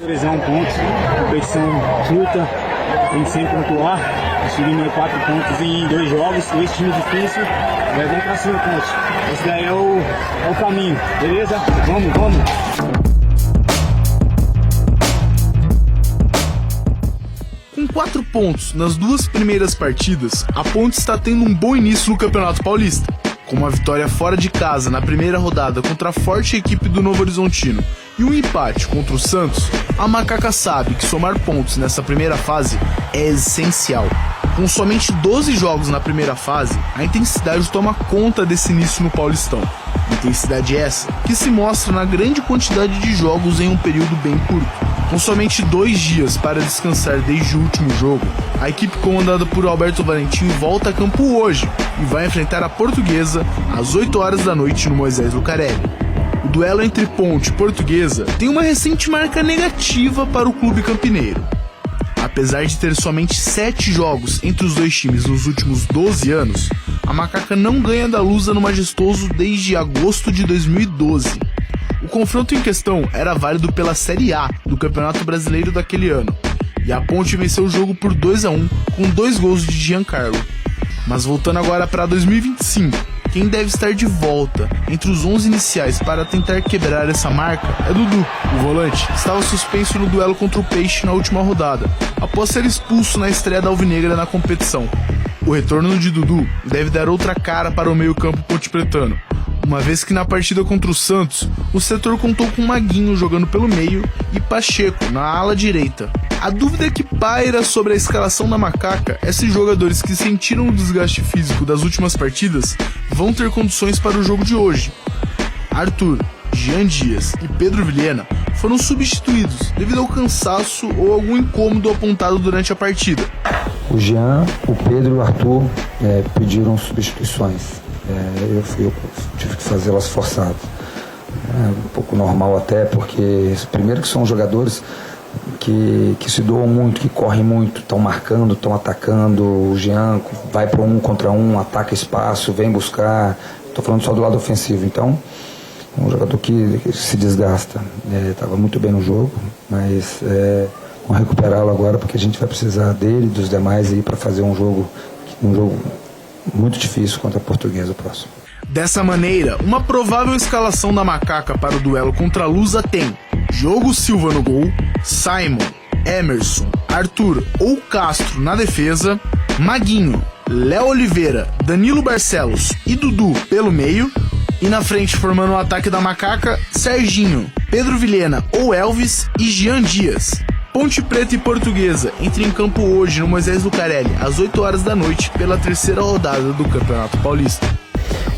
Valorizar um ponto, competição curta, tem que sempre pontuar. Conseguimos 4 pontos em 2 jogos, 2 times difíceis. Vamos pra cima, Ponte. Esse daí é o caminho, beleza? Vamos! Com 4 pontos nas 2 primeiras partidas, a Ponte está tendo um bom início no Campeonato Paulista. Com uma vitória fora de casa na primeira rodada contra a forte equipe do Novo Horizontino e um empate contra o Santos, a Macaca sabe que somar pontos nessa primeira fase é essencial. Com somente 12 jogos na primeira fase, a intensidade toma conta desse início no Paulistão. Intensidade essa que se mostra na grande quantidade de jogos em um período bem curto. Com somente 2 dias para descansar desde o último jogo, a equipe comandada por Alberto Valentim volta a campo hoje e vai enfrentar a Portuguesa às 8 horas da noite no Moisés Lucarelli. O duelo entre Ponte e Portuguesa tem uma recente marca negativa para o clube campineiro. Apesar de ter somente 7 jogos entre os 2 times nos últimos 12 anos, a Macaca não ganha da Lusa no Majestoso desde agosto de 2012. O confronto em questão era válido pela Série A do Campeonato Brasileiro daquele ano, e a Ponte venceu o jogo por 2-1 com 2 gols de Giancarlo. Mas voltando agora para 2025, quem deve estar de volta entre os 11 iniciais para tentar quebrar essa marca é Dudu. O volante estava suspenso no duelo contra o Peixe na última rodada, após ser expulso na estreia da Alvinegra na competição. O retorno de Dudu deve dar outra cara para o meio-campo pontepretano, uma vez que na partida contra o Santos, o setor contou com Maguinho jogando pelo meio e Pacheco na ala direita. A dúvida que paira sobre a escalação da Macaca é se jogadores que sentiram o desgaste físico das últimas partidas vão ter condições para o jogo de hoje. Arthur, Jean Dias e Pedro Vilhena foram substituídos devido ao cansaço ou algum incômodo apontado durante a partida. O Jean, o Pedro e o Arthur pediram substituições. Eu tive que fazê-las forçadas. Um pouco normal até, porque primeiro que são jogadores que se doam muito, que correm muito, estão marcando, estão atacando. O Jean vai para 1 contra 1, ataca espaço, vem buscar. Estou falando só do lado ofensivo. Então, é um jogador que se desgasta. Estava muito bem no jogo, mas vamos recuperá-lo agora, porque a gente vai precisar dele e dos demais aí para fazer um jogo muito difícil contra a Portuguesa próximo. Dessa maneira, uma provável escalação da Macaca para o duelo contra a Lusa tem Diogo Silva no gol, Simon, Emerson, Arthur ou Castro na defesa, Maguinho, Léo Oliveira, Danilo Barcelos e Dudu pelo meio, e na frente formando o ataque da Macaca, Serginho, Pedro Vilhena ou Elvis e Jean Dias. Ponte Preta e Portuguesa entram em campo hoje no Moisés Lucarelli às 8 horas da noite pela 3ª rodada do Campeonato Paulista.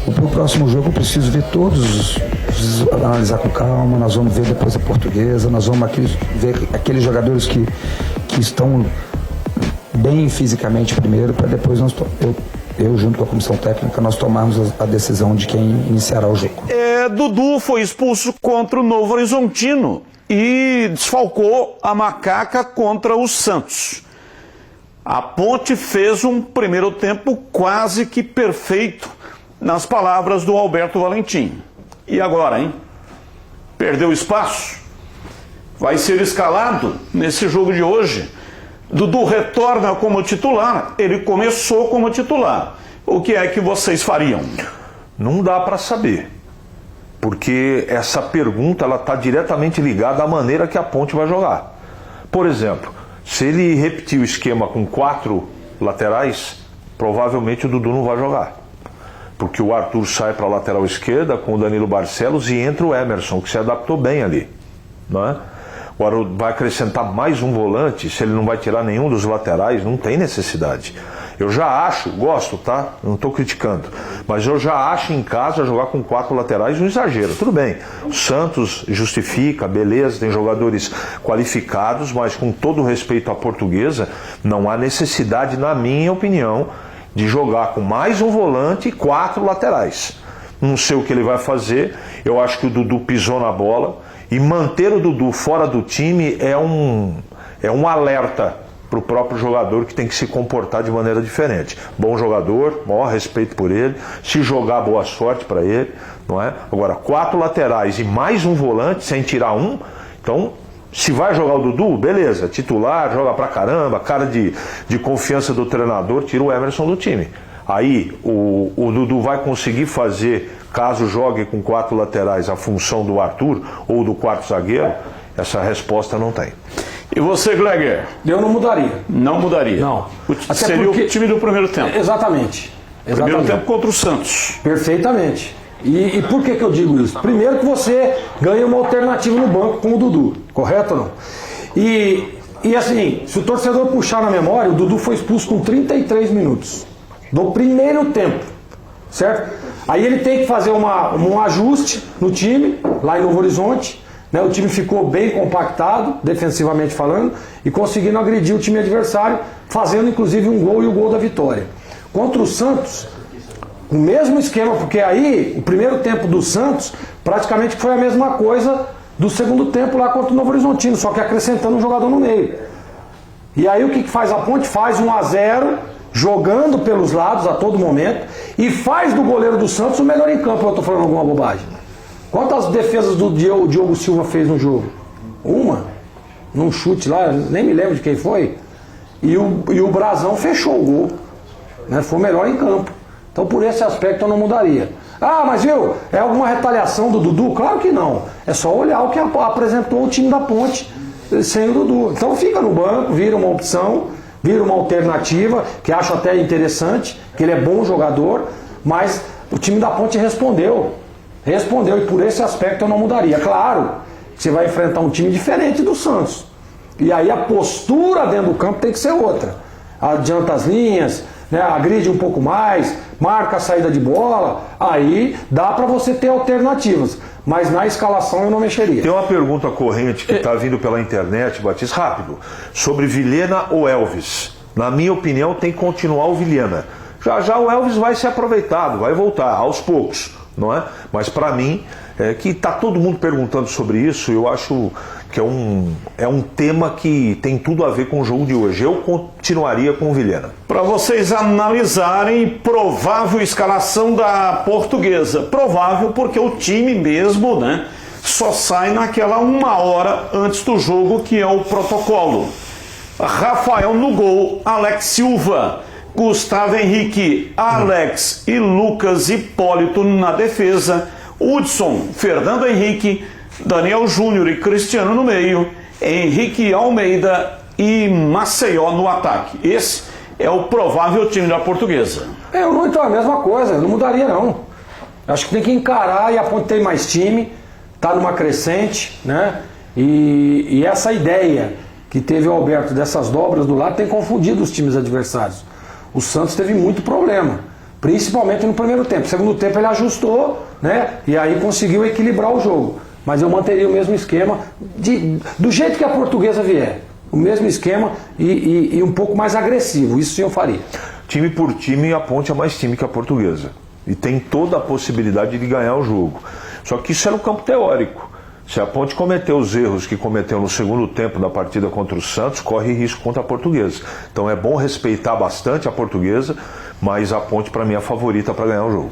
Para o próximo jogo eu preciso ver todos, analisar com calma. Nós vamos ver depois a Portuguesa, nós vamos ver aqueles jogadores que estão bem fisicamente primeiro, para depois eu junto com a comissão técnica, nós tomarmos a decisão de quem iniciará o jogo. Dudu foi expulso contra o Novo Horizontino e desfalcou a Macaca contra o Santos. A Ponte fez um primeiro tempo quase que perfeito, nas palavras do Alberto Valentim. E agora, hein? Perdeu espaço? Vai ser escalado nesse jogo de hoje? Dudu retorna como titular, ele começou como titular. O que é que vocês fariam? Não dá para saber, porque essa pergunta está diretamente ligada à maneira que a Ponte vai jogar. Por exemplo, se ele repetir o esquema com 4 laterais, provavelmente o Dudu não vai jogar, porque o Arthur sai para a lateral esquerda com o Danilo Barcelos e entra o Emerson, que se adaptou bem ali, não é? Agora vai acrescentar mais um volante, se ele não vai tirar nenhum dos laterais, não tem necessidade. Eu já acho, gosto, tá? Não estou criticando, mas eu já acho em casa jogar com 4 laterais um exagero. Tudo bem, o Santos justifica, beleza, tem jogadores qualificados, mas com todo respeito à Portuguesa, não há necessidade, na minha opinião, de jogar com mais um volante e 4 laterais. Não sei o que ele vai fazer, eu acho que o Dudu pisou na bola, e manter o Dudu fora do time é um alerta para o próprio jogador, que tem que se comportar de maneira diferente. Bom jogador, maior respeito por ele, se jogar, boa sorte para ele, não é? Agora, 4 laterais e mais um volante, sem tirar um, então Se vai jogar o Dudu, beleza, titular, joga pra caramba, cara de confiança do treinador, tira o Emerson do time. Aí o Dudu vai conseguir fazer, caso jogue com 4 laterais, a função do Arthur ou do quarto zagueiro? Essa resposta não tem. E você, Gleger? Eu não mudaria. Não mudaria? Não. Seria o time do primeiro tempo. Exatamente. Primeiro tempo contra o Santos. Perfeitamente. E por que eu digo isso? Primeiro que você ganha uma alternativa no banco com o Dudu, correto ou não? E assim, se o torcedor puxar na memória, o Dudu foi expulso com 33 minutos do primeiro tempo, certo? Aí ele tem que fazer um ajuste no time, lá em Novo Horizonte, né? O time ficou bem compactado, defensivamente falando, e conseguindo agredir o time adversário, fazendo inclusive um gol e o gol da vitória. Contra o Santos, o mesmo esquema, porque aí o primeiro tempo do Santos praticamente foi a mesma coisa do segundo tempo lá contra o Novo Horizontino, só que acrescentando um jogador no meio. E aí o que faz a Ponte? Faz 1-0, jogando pelos lados a todo momento, e faz do goleiro do Santos o melhor em campo. Eu estou falando alguma bobagem? Quantas defesas do Diogo Silva fez no jogo? Uma, num chute lá, nem me lembro de quem foi, e o Brazão fechou o gol, né? Foi o melhor em campo. Então por esse aspecto eu não mudaria. Ah, mas viu, é alguma retaliação do Dudu? Claro que não. É só olhar o que apresentou o time da Ponte sem o Dudu. Então fica no banco, vira uma opção, vira uma alternativa, que acho até interessante, que ele é bom jogador, mas o time da Ponte respondeu. Respondeu, e por esse aspecto eu não mudaria. Claro que você vai enfrentar um time diferente do Santos. E aí a postura dentro do campo tem que ser outra. Adianta as linhas, né, agride um pouco mais, marca a saída de bola, aí dá para você ter alternativas, mas na escalação eu não mexeria. Tem uma pergunta corrente que está vindo pela internet, Batista, rápido, sobre Vilhena ou Elvis. Na minha opinião tem que continuar o Vilhena. Já o Elvis vai ser aproveitado, vai voltar aos poucos, não é? Mas para mim, que está todo mundo perguntando sobre isso, eu acho que é um tema que tem tudo a ver com o jogo de hoje. Eu continuaria com o Vilhena. Para vocês analisarem provável escalação da Portuguesa. Provável porque o time mesmo, né, só sai naquela 1 hora antes do jogo, que é o protocolo. Rafael no gol, Alex Silva, Gustavo Henrique, Alex e Lucas Hipólito na defesa, Hudson, Fernando Henrique, Daniel Júnior e Cristiano no meio, Henrique Almeida e Maceió no ataque. Esse é o provável time da Portuguesa. Eu não, então é a mesma coisa, eu não mudaria não. Acho que tem que encarar, e a Ponte tem mais time, está numa crescente, né? E essa ideia que teve o Alberto dessas dobras do lado tem confundido os times adversários. O Santos teve muito problema, principalmente no primeiro tempo. No segundo tempo ele ajustou, né? E aí conseguiu equilibrar o jogo. Mas eu manteria o mesmo esquema, do jeito que a Portuguesa vier. O mesmo esquema e um pouco mais agressivo. Isso sim eu faria. Time por time, a Ponte é mais time que a Portuguesa. E tem toda a possibilidade de ganhar o jogo. Só que isso é no campo teórico. Se a Ponte cometer os erros que cometeu no segundo tempo da partida contra o Santos, corre risco contra a Portuguesa. Então é bom respeitar bastante a Portuguesa, mas a Ponte para mim é a favorita para ganhar o jogo.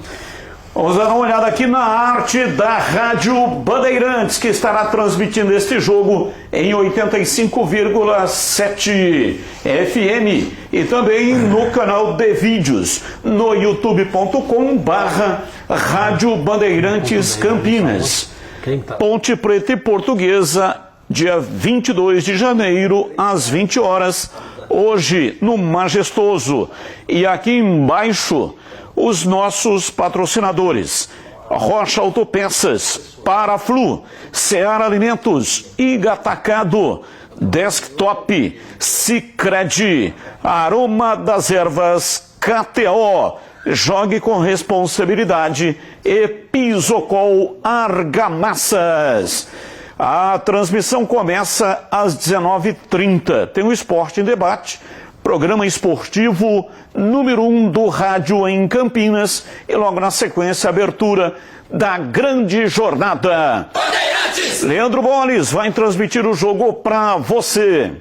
Vamos dar uma olhada aqui na arte da Rádio Bandeirantes, que estará transmitindo este jogo em 85,7 FM e também no canal de vídeos no youtube.com/Rádio Bandeirantes Campinas. Ponte Preta e Portuguesa, dia 22 de janeiro, às 20 horas, hoje no Majestoso. E aqui embaixo, os nossos patrocinadores: Rocha Autopeças, Paraflu, Seara Alimentos, Iga Atacado, Desktop, Sicredi, Aroma das Ervas, KTO, Jogue com Responsabilidade e Pisocol Argamassas. A transmissão começa às 19h30. Tem o Esporte em Debate, programa esportivo número 1 do rádio em Campinas, e logo na sequência a abertura da grande jornada. Leandro Boles vai transmitir o jogo para você.